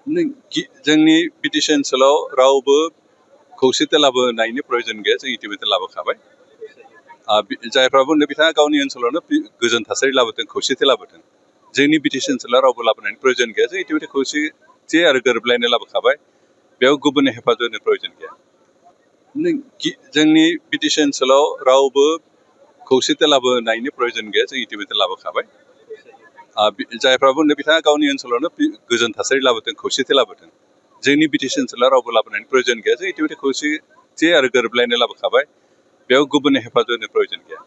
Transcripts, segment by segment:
जोंनि बिटिसि ओनसोलाव रावबो खौसेथि लाबोनायनि प्रयजन गैया, जों इतिमধ্যে लाबोखाबाय। जायफ्रा बुंदों बिथाङा गावनि ओनसोलावनो गोजोन थासारि लाबोदों, खौसेथि लाबोदों। जोंनि बिटिसि ओनसोलाव रावबो लाबोनायनि प्रयजन गैया, जों इतिमধ্যে खौसेथि आरो गोरोबलायनाय लाबोखाबाय। बेयाव गुबुननि हेफाजाबनि प्रयजन गैया। जोंनि बिटिसि ओनसोलाव रावबो खौसेथि लाबोनायनि प्रयजन गैया, जों इतिमধ্যে लाबोखाबाय। जायफ्रा बुंदों बिथाङा गावनि ओनसोलावनो गोजोन थासारि लाबोदों, खौसेथि लाबोदों। जोंनि बिटिसि ओनसोलाव रावबो लाबोनायनि प्रयजन गैया, जों इतिमধ্যे खौसेथि आरो गोरोबलायनाय लाबोखाबाय। बेयाव गुबुननि हेफाजाबनि प्रयजन गैया।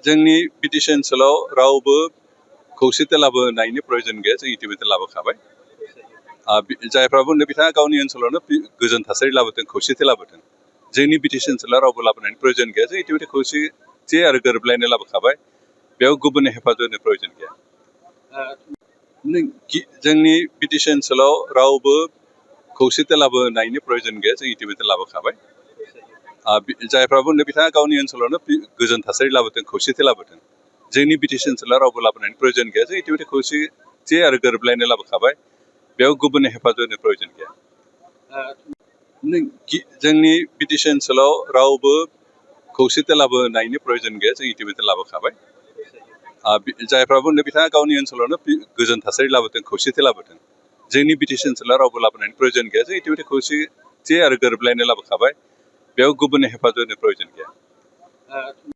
जोंनि बिटिसि ओनसोलाव रावबो खौसेथि लाबोनायनि प्रयजन गैया, जों इतिमধ্যে लाबोखाबाय। जायफ्रा बुंदों बिथाङा गावनि ओनसोलावनो गोजोन थासारि लाबोदों, खौसेथि लाबोदों। जोंनि बिटिसि ओनसोलाव रावबो लाबोनायनि प्रयजन गैया, जों इतिमধ্যे खौसेथि आरो गोरोबलायनाय लाबोखाबाय। बेयाव गुबुननि हेफाजाबनि प्रयजन गैया। जोंनि बिटिसि ओनसोलाव रावबो खौसेथि लाबोनायनि प्रयजन गैया, जों इतिमধ্যে लाबोखाबाय। जायफ्रा बुंदों बिथाङा गावनि ओनसोलावनो गोजोन थासारि लाबोदों, खौसेथि लाबोदों। जोंनि बिटिसि ओनसोलाव रावबो लाबोनायनि प्रयजन गैया, जों इतिमধ্যे खौसेथि आरो गोरोबलायनाय लाबोखाबाय। बेयाव गुबुननि हेफाजाबनि प्रयजन गैया। जोंनि बिटिसि ओनसोलाव रावबो खौसेथि लाबोनायनि प्रयजन गैया, जों इतिमধ্যে लाबोखाबाय। जायफ्रा बुंदों बिथाङा गावनि ओनसोलावनो गोजोन थासारि लाबोदों, खौसेथि लाबोदों। जोंनि बिटिसि ओनसोलाव रावबो लाबोनायनि प्रयजन गैया, जों इतिमধ্যे खौसेथि आरो गोरोबलायनाय लाबोखाबाय। बेयाव गुबुननि हेफाजाबनि प्रयजन गैया।